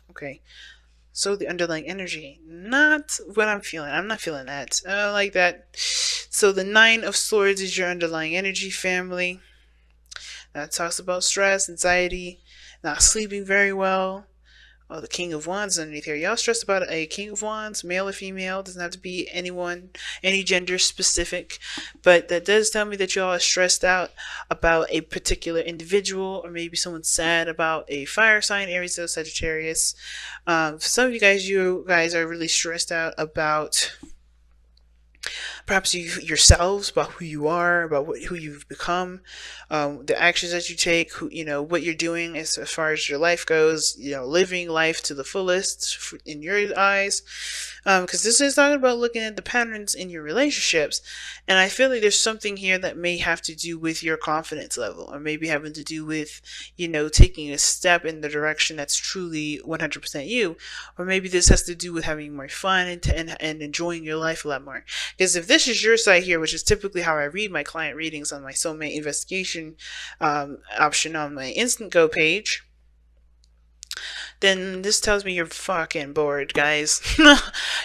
Okay. So the underlying energy, not what I'm feeling. I'm not feeling that. I don't like that. So the Nine of Swords is your underlying energy, family. That talks about stress, anxiety, not sleeping very well. Oh, the King of Wands underneath here. Y'all stressed about a King of Wands, male or female. Doesn't have to be anyone, any gender specific. But that does tell me that y'all are stressed out about a particular individual, or maybe someone's sad about a fire sign, Aries or Sagittarius. For some of you guys are really stressed out about perhaps yourselves, about who you are, about who you've become, the actions that you take, what you're doing as far as your life goes, living life to the fullest in your eyes. Because this is talking about looking at the patterns in your relationships, and I feel like there's something here that may have to do with your confidence level, or maybe having to do with, taking a step in the direction that's truly 100% you, or maybe this has to do with having more fun and enjoying your life a lot more. Because if this is your side here, which is typically how I read my client readings on my soulmate investigation option on my Instant Go page, then this tells me you're fucking bored, guys.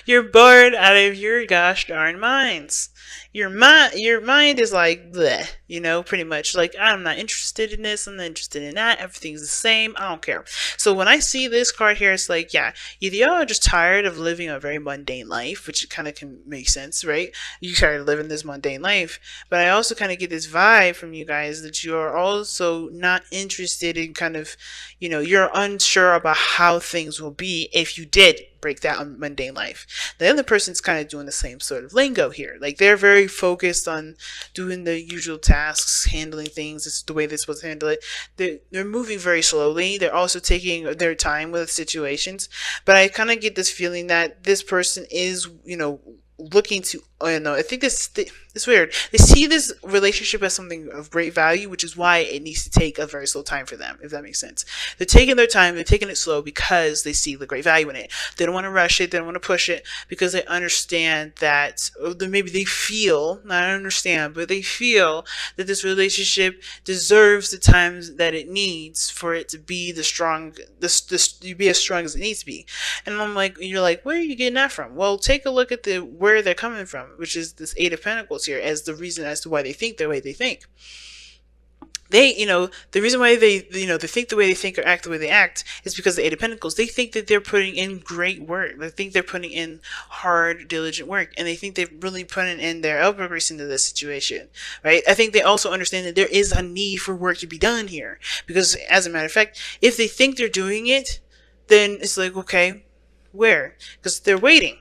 You're bored out of your gosh darn minds. Your mind is like bleh, pretty much like I'm not interested in this, I'm not interested in that, everything's the same, I don't care. So when I see this card here, it's like, yeah, either y'all are just tired of living a very mundane life, which kind of can make sense, right? You tired of living this mundane life, but I also kind of get this vibe from you guys that you're also not interested in kind of, you're unsure about how things will be if you did break that mundane life. The other person's kind of doing the same sort of lingo here. Like they're very focused on doing the usual tasks, handling things. It's the way they're supposed to handle it. They're moving very slowly. They're also taking their time with situations. But I kind of get this feeling that this person is, looking to, I think it's weird. They see this relationship as something of great value, which is why it needs to take a very slow time for them, if that makes sense. They're taking their time, they're taking it slow because they see the great value in it. They don't want to rush it, they don't want to push it, because they understand that, or maybe they feel, not understand, but they feel that this relationship deserves the time that it needs for it to be be as strong as it needs to be. And I'm like, you're like, where are you getting that from? Well, take a look at where they're coming from, which is this Eight of Pentacles here, as the reason as to why they think the way they think. The reason why they think the way they think or act the way they act is because the Eight of Pentacles, they think that they're putting in great work. They think they're putting in hard, diligent work, and they think they're really putting in their elbow grease into this situation, right? I think they also understand that there is a need for work to be done here, because as a matter of fact, if they think they're doing it, then it's like, okay, where? Because they're waiting.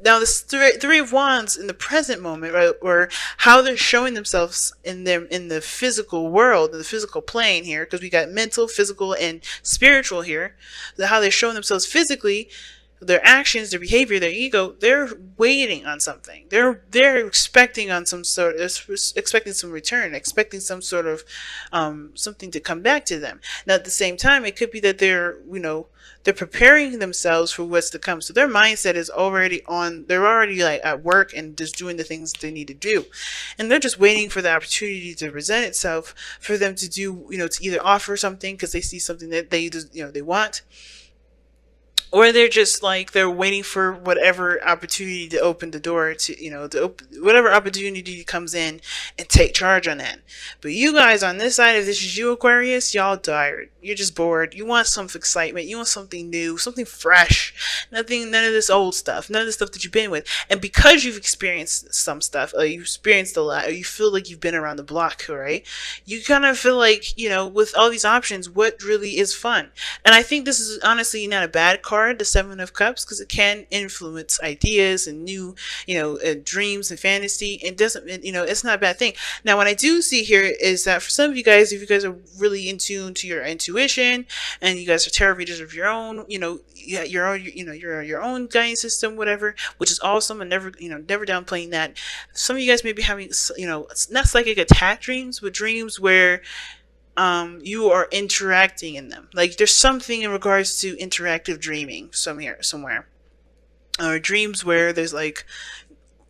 Now, this three of Wands in the present moment, right, or how they're showing themselves in the physical world, in the physical plane here, because we got mental, physical, and spiritual here. How they're showing themselves physically, their actions, their behavior, their ego, they're waiting on something. They're expecting on expecting some return, expecting some sort of something to come back to them. Now, at the same time, it could be that they're preparing themselves for what's to come. So their mindset is already on, they're already like at work and just doing the things that they need to do. And they're just waiting for the opportunity to present itself for them to do, to either offer something because they see something that they just, they want, or they're just like they're waiting for whatever opportunity to open the door to whatever opportunity comes in and take charge on that. But you guys on this side, if this is you, Aquarius, y'all tired. You're just bored. You want some excitement. You want something new, something fresh. None of this old stuff. None of the stuff that you've been with. And because you've experienced some stuff, or you've experienced a lot, or you feel like you've been around the block, right? You kind of feel like, with all these options, what really is fun? And I think this is honestly not a bad card, the Seven of Cups, because it can influence ideas and new, dreams and fantasy. It doesn't, it's not a bad thing. Now, what I do see here is that for some of you guys, if you guys are really in tune to your intuition and you guys are tarot readers of your own, your own guiding system, whatever, which is awesome, and never downplaying that. Some of you guys may be having, it's not psychic attack dreams, but dreams where you are interacting in them. Like there's something in regards to interactive dreaming somewhere, or dreams where there's like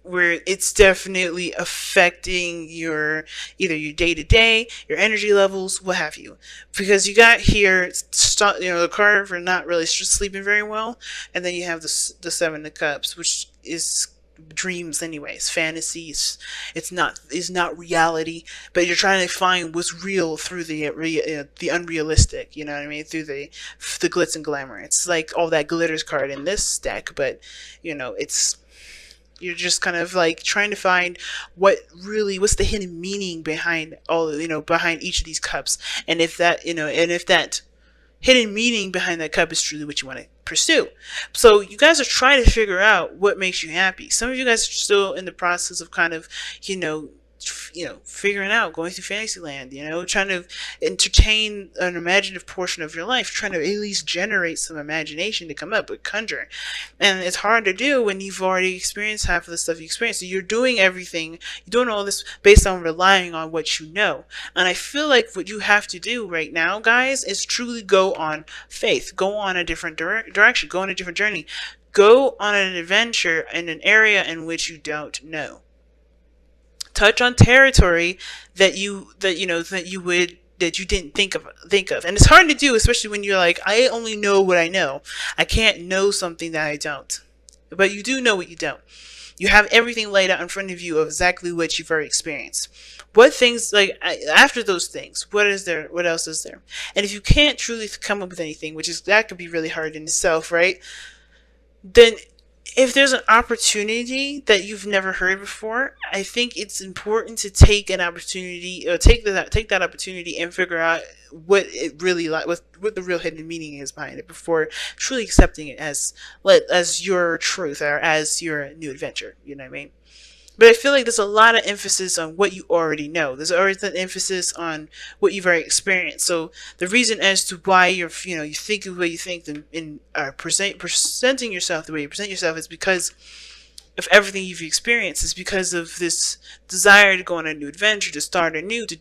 where it's definitely affecting your either your day to day, your energy levels, what have you. Because you got here, the card for not really sleeping very well, and then you have the Seven of Cups, which is dreams anyways, fantasies. It's not reality, but you're trying to find what's real through the unrealistic, you know what I mean, through the glitz and glamour. It's like all that glitters card in this deck, but it's you're just kind of like trying to find what's the hidden meaning behind behind each of these cups, and if that hidden meaning behind that cup is truly what you want to pursue. So you guys are trying to figure out what makes you happy. Some of you guys are still in the process of kind of, figuring out, going through Fantasyland, trying to entertain an imaginative portion of your life, trying to at least generate some imagination to come up with, conjure. And it's hard to do when you've already experienced half of the stuff you experienced. So you're doing all this based on relying on what you know. And I feel like what you have to do right now, guys, is truly go on faith, go on a different direction, go on a different journey, go on an adventure in an area in which you don't know. Touch on territory that you didn't think of. And it's hard to do, especially when you're like, I only know what I know. I can't know something that I don't. But you do know what you don't. You have everything laid out in front of you of exactly what you've already experienced. What things, like, after those things, what else is there? And if you can't truly come up with anything, that could be really hard in itself, right? Then if there's an opportunity that you've never heard before, I think it's important to take an opportunity, or take that opportunity and figure out what it really what the real hidden meaning is behind it before truly accepting it as your truth or as your new adventure. You know what I mean? But I feel like there's a lot of emphasis on what you already know. There's always an emphasis on what you've already experienced. So the reason as to why you think the way you think and presenting yourself the way you present yourself is because of everything you've experienced. It's because of this desire to go on a new adventure, to start anew, to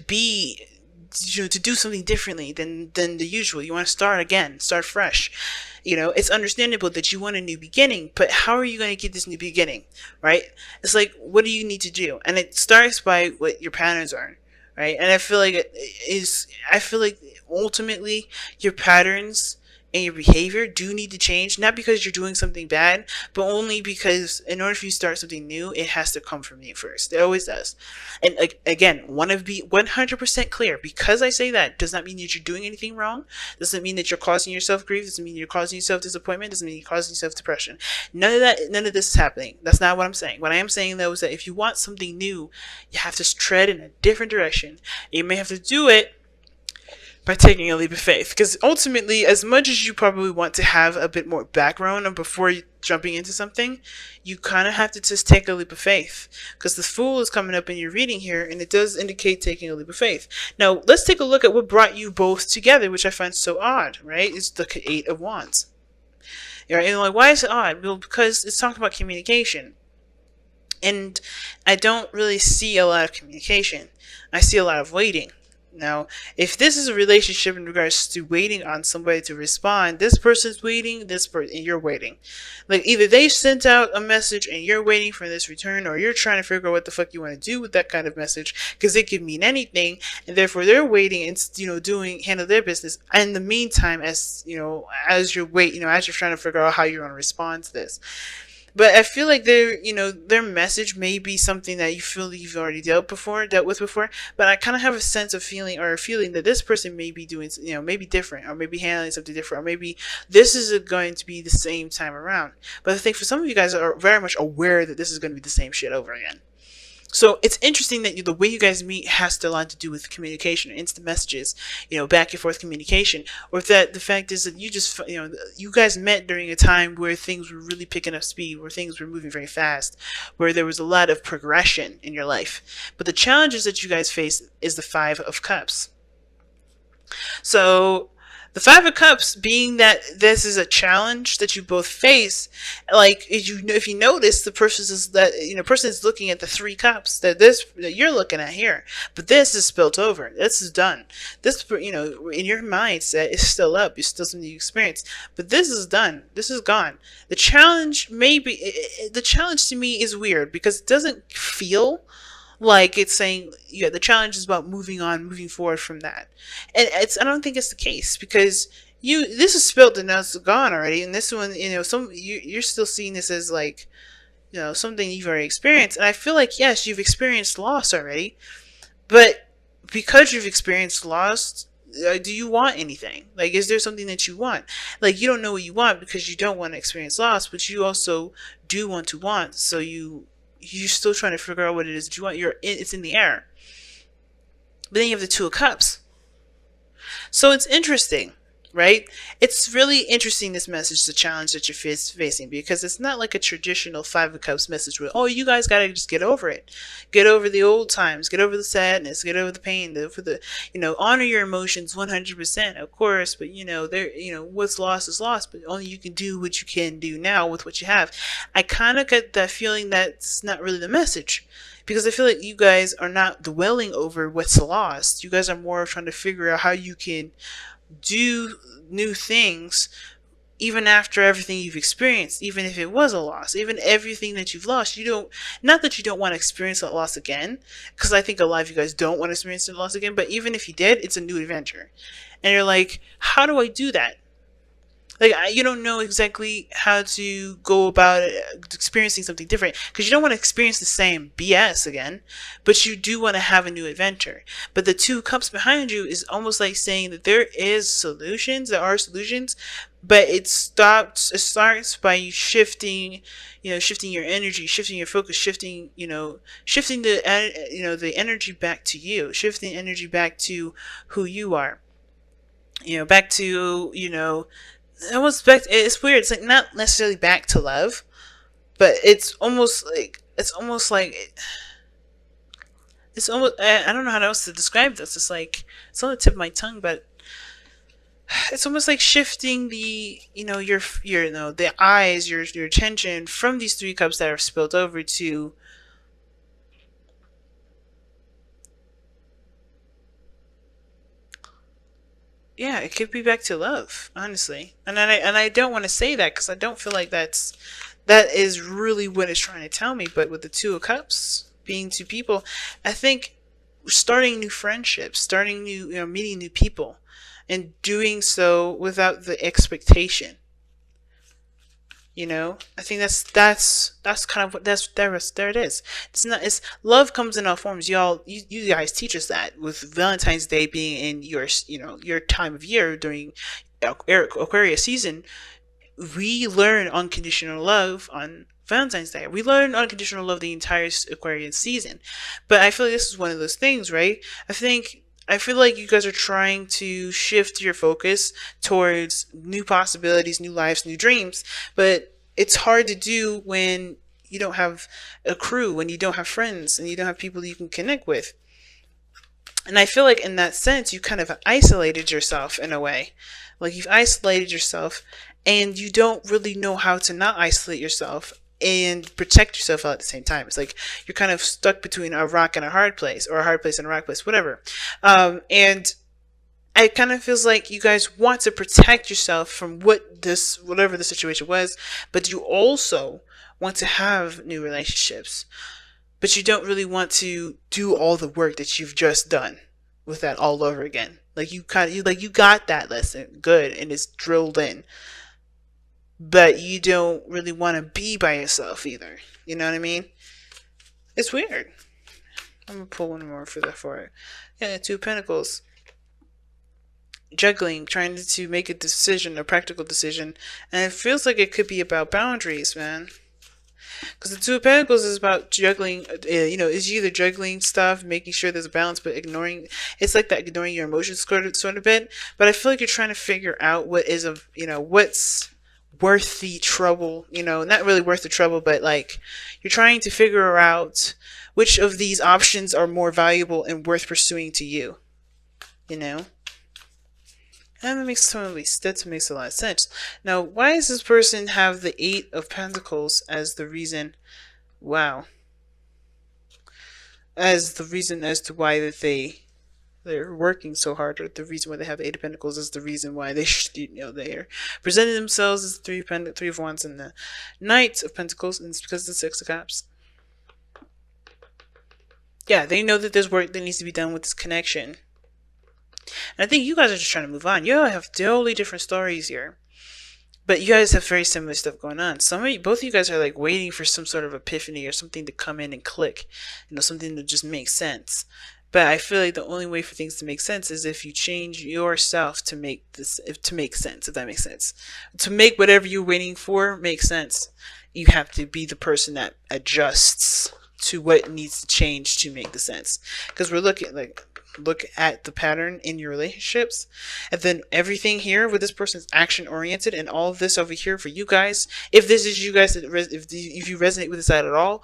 be, to do something differently than the usual. You want to start again, start fresh. It's understandable that you want a new beginning, but how are you going to get this new beginning, right? It's like, what do you need to do? And it starts by what your patterns are, right? And I feel like ultimately your patterns and your behavior do need to change, not because you're doing something bad, but only because in order for you to start something new, it has to come from you first. It always does. And again, want to be 100% clear. Because I say that does not mean that you're doing anything wrong. Doesn't mean that you're causing yourself grief. Doesn't mean you're causing yourself disappointment. Doesn't mean you're causing yourself depression. None of this is happening. That's not what I'm saying. What I am saying, though, is that if you want something new, you have to tread in a different direction. You may have to do it by taking a leap of faith, because ultimately, as much as you probably want to have a bit more background before jumping into something, you kind of have to just take a leap of faith, because the Fool is coming up in your reading here, and it does indicate taking a leap of faith. Now, let's take a look at what brought you both together, which I find so odd, right? It's the Eight of Wands. And like, why is it odd? Well, because it's talking about communication, and I don't really see a lot of communication. I see a lot of waiting. Now, if this is a relationship in regards to waiting on somebody to respond, this person's waiting, and you're waiting. Like, either they sent out a message and you're waiting for this return, or you're trying to figure out what the fuck you want to do with that kind of message, because it could mean anything, and therefore they're waiting and handle their business. And in the meantime, as you're trying to figure out how you're going to respond to this. But I feel like their message may be something that you feel that you've already dealt with before. But I kind of have a feeling that this person may be doing, maybe different, or maybe handling something different, or maybe this is going to be the same time around. But I think for some of you guys are very much aware that this is going to be the same shit over again. So it's interesting that the way you guys meet has a lot to do with communication, instant messages, back and forth communication, or that the fact is that you guys met during a time where things were really picking up speed, where things were moving very fast, where there was a lot of progression in your life. But the challenges that you guys face is the Five of Cups. So The Five of Cups being that this is a challenge that you both face, like if you notice, the person is that person is looking at the Three Cups that you're looking at here, but this is spilt over. This is done. This in your mindset is still up. It's still something you experience, but this is done. This is gone. The challenge the challenge to me is weird because it doesn't feel like it's saying, yeah, the challenge is about moving on, moving forward from that. And I don't think it's the case because this is spilled and now it's gone already. And this one, you're still seeing this as like, something you've already experienced. And I feel like, yes, you've experienced loss already, but because you've experienced loss, do you want anything? Like, is there something that you want? Like, you don't know what you want because you don't want to experience loss, but you also do want to want. So you're still trying to figure out what it is that you want. It's in the air. But then you have the Two of Cups. So it's interesting, right? It's really interesting, this message, the challenge that you're facing, because it's not like a traditional Five of Cups message where, oh, you guys got to just get over it. Get over the old times. Get over the sadness. Get over the pain. Honor your emotions 100%, of course, but, what's lost is lost, but only you can do what you can do now with what you have. I kind of get that feeling that's not really the message. Because I feel like you guys are not dwelling over what's lost. You guys are more trying to figure out how you can do new things even after everything you've experienced, even if it was a loss, even everything that you've lost. Not that you don't want to experience that loss again, because I think a lot of you guys don't want to experience that loss again, but even if you did, it's a new adventure. And you're like, how do I do that? Like, you don't know exactly how to go about experiencing something different because you don't want to experience the same BS again, but you do want to have a new adventure. But the Two Cups behind you is almost like saying that there are solutions, but it starts by you shifting your energy, shifting your focus, shifting the energy back to you, shifting energy back to who you are, back to, it's weird. It's like not necessarily back to love, but it's almost like I don't know how else to describe this. It's like it's on the tip of my tongue, but it's almost like shifting the the eyes, your attention from these Three Cups that are spilled over to it could be back to love, honestly. And I don't want to say that because I don't feel like that is really what it's trying to tell me. But with the Two of Cups being two people, I think starting new friendships, meeting new people, and doing so without the expectation. I think that's kind of what there it is. It's love comes in all forms. You guys teach us that with Valentine's Day being in your time of year during Aquarius season. We learn unconditional love on Valentine's Day. We learn unconditional love the entire Aquarius season. But I feel like this is one of those things, right? I feel like you guys are trying to shift your focus towards new possibilities, new lives, new dreams, but it's hard to do when you don't have a crew, when you don't have friends, and you don't have people you can connect with. And I feel like in that sense, you kind of isolated yourself in a way. Like you've isolated yourself and you don't really know how to not isolate yourself and protect yourself at the same time. It's like you're kind of stuck between a rock and a hard place, or a hard place and a rock place, whatever. And it kind of feels like you guys want to protect yourself from whatever the situation was, but you also want to have new relationships, but you don't really want to do all the work that you've just done with that all over again. Like you got that lesson good and it's drilled in, but you don't really want to be by yourself either. You know what I mean? It's weird. I'm gonna pull one more for it. Yeah, Two of Pentacles. Juggling, trying to make a decision, a practical decision, and it feels like it could be about boundaries, man. Because the Two of Pentacles is about juggling, is either juggling stuff, making sure there's a balance, but it's like that, ignoring your emotions sort of bit. But I feel like you're trying to figure out what's worth the trouble, not really worth the trouble, but like you're trying to figure out which of these options are more valuable and worth pursuing to you, And that makes a lot of sense. Now, why does this person have the Eight of Pentacles as the reason? Wow, as the reason as to why that they're working so hard, or the reason why they have the Eight of Pentacles is the reason why they they're presenting themselves as the Three of Wands and the Knight of Pentacles, and it's because of the Six of Cups. Yeah, they know that there's work that needs to be done with this connection. And I think you guys are just trying to move on. You all have totally different stories here. But you guys have very similar stuff going on. Both of you guys are like waiting for some sort of epiphany or something to come in and click. Something to just make sense. But I feel like the only way for things to make sense is if you change yourself to make sense, if that makes sense. To make whatever you're waiting for make sense, you have to be the person that adjusts to what needs to change to make the sense. Because look at the pattern in your relationships, and then everything here with this person is action oriented, and all of this over here for you guys, if this is you guys, if you resonate with this side at all,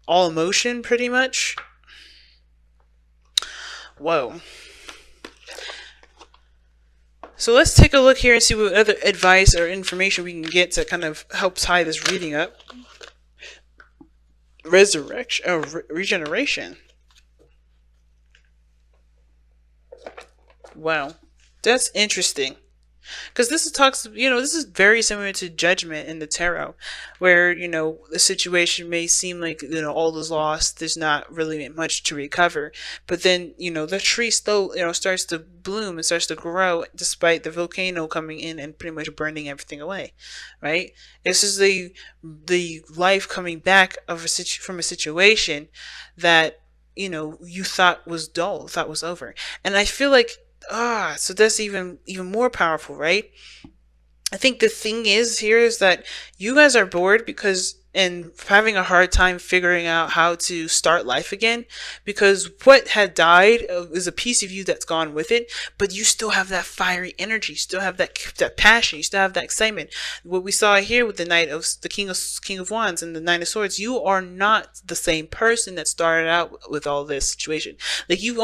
all emotion pretty much. Whoa. So let's take a look here and see what other advice or information we can get to kind of help tie this reading up. Regeneration. Wow, that's interesting. Because this is very similar to Judgment in the tarot, where, the situation may seem like, all is lost, there's not really much to recover. But then, the tree still, starts to bloom and starts to grow despite the volcano coming in and pretty much burning everything away, right? This is the life coming back from a situation that, you thought was dull, thought was over. And I feel like, so that's even more powerful, right? I think the thing is that you guys are bored and having a hard time figuring out how to start life again, because what had died is a piece of you that's gone with it, but you still have that fiery energy, you still have that passion, you still have that excitement. What we saw here with the King of Wands and the Nine of Swords, you are not the same person that started out with all this situation. Like, you've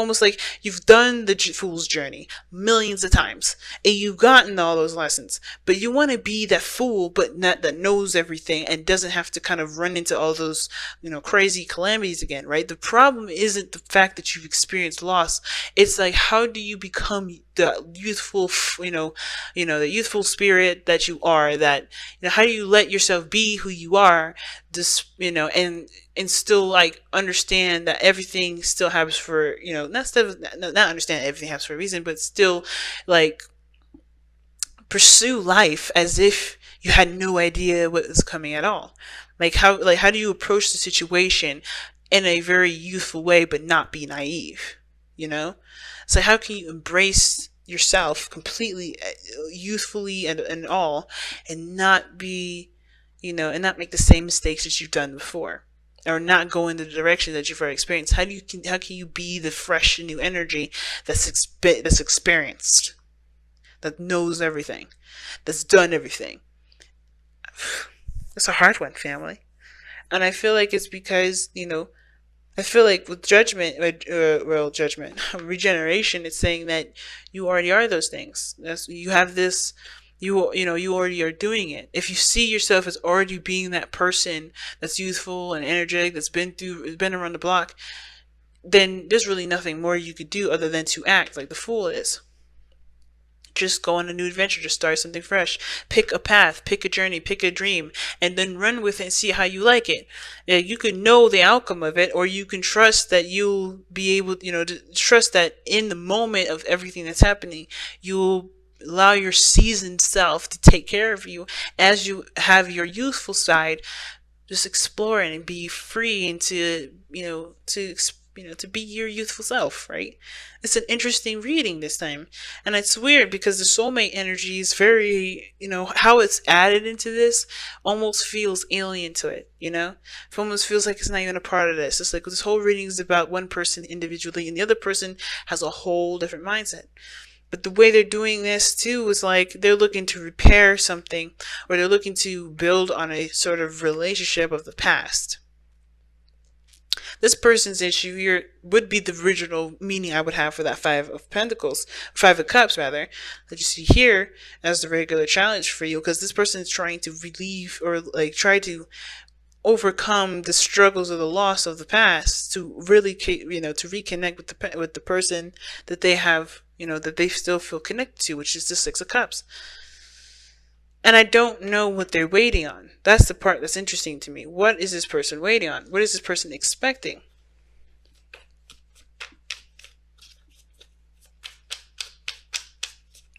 done the fool's journey millions of times, and you've gotten all those lessons, but you want to be that fool, but not that knows everything and doesn't have to kind of run into all those, crazy calamities again, right? The problem isn't the fact that you've experienced loss. It's like, how do you become the youthful, the youthful spirit that you are, that, how do you let yourself be who you are, and still like understand that everything still happens for, not understand everything happens for a reason, but still like pursue life as if you had no idea what was coming at all. How do you approach the situation in a very youthful way, but not be naive? So how can you embrace yourself completely, youthfully and all, and not be, and not make the same mistakes that you've done before, or not go in the direction that you've already experienced? How can you be the fresh new energy that's experienced, that knows everything, that's done everything? It's a hard one, family. And I feel like it's because, I feel like with regeneration, it's saying that you already are those things. You have this, you already are doing it. If you see yourself as already being that person that's youthful and energetic, that's been around the block, then there's really nothing more you could do other than to act like the fool is. Just go on a new adventure, just start something fresh, pick a path, pick a journey, pick a dream, and then run with it and see how you like it. You can know the outcome of it, or you can trust that you'll be able, to trust that in the moment of everything that's happening, you'll allow your seasoned self to take care of you as you have your youthful side just exploring and be free and to be your youthful self, right? It's an interesting reading this time. And it's weird because the soulmate energy is very, how it's added into this almost feels alien to it, It almost feels like it's not even a part of this. It's like this whole reading is about one person individually, and the other person has a whole different mindset. But the way they're doing this too is like they're looking to repair something, or they're looking to build on a sort of relationship of the past. This person's issue here would be the original meaning I would have for that Five of Pentacles, Five of Cups rather, that you see here as the regular challenge for you, because this person is trying to relieve or like try to overcome the struggles or the loss of the past to really, to reconnect with the person that they have, that they still feel connected to, which is the Six of Cups. And I don't know what they're waiting on. That's the part that's interesting to me. What is this person waiting on? What is this person expecting?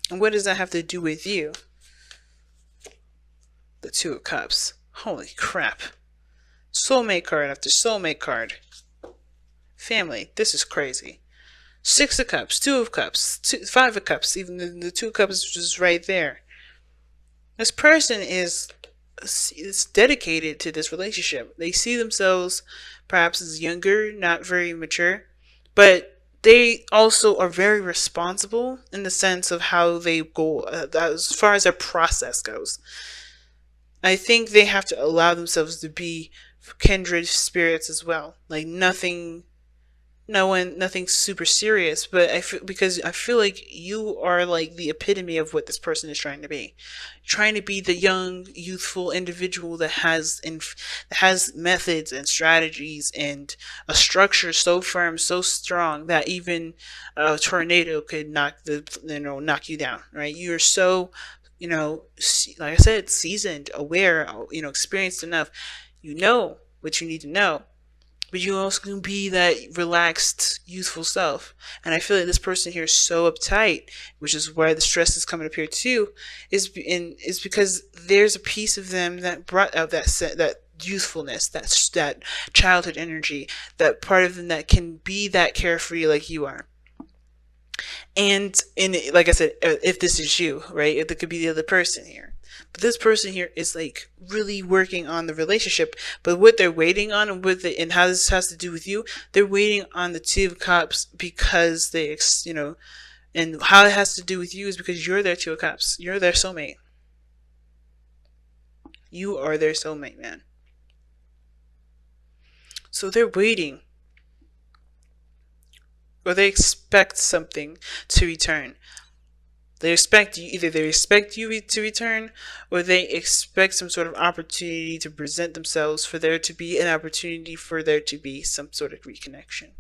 And what does that have to do with you? The Two of Cups. Holy crap. Soulmate card after soulmate card. Family, this is crazy. Six of Cups, Two of Cups, Five of Cups, even the Two of Cups is just right there. This person is dedicated to this relationship. They see themselves perhaps as younger, not very mature, but they also are very responsible in the sense of how they go, as far as their process goes. I think they have to allow themselves to be kindred spirits as well. Like nothing super serious, but because I feel like you are like the epitome of what this person is trying to be. Trying to be the young, youthful individual that has methods and strategies and a structure so firm, so strong that even a tornado could knock you down, right? You're so, like I said, seasoned, aware, experienced enough. You know what you need to know. But you also can be that relaxed, youthful self. And I feel like this person here is so uptight, which is why the stress is coming up here too, is because there's a piece of them that brought out that youthfulness, that childhood energy, that part of them that can be that carefree like you are. And like I said, if this is you, right, it could be the other person here. But this person here is like really working on the relationship. But what they're waiting on and how this has to do with you, they're waiting on the Two of Cups because and how it has to do with you is because you're their Two of Cups. You're their soulmate. You are their soulmate, man. So they're waiting. Or they expect something to return. They expect you to return, or they expect some sort of opportunity to present themselves for there to be an opportunity for there to be some sort of reconnection.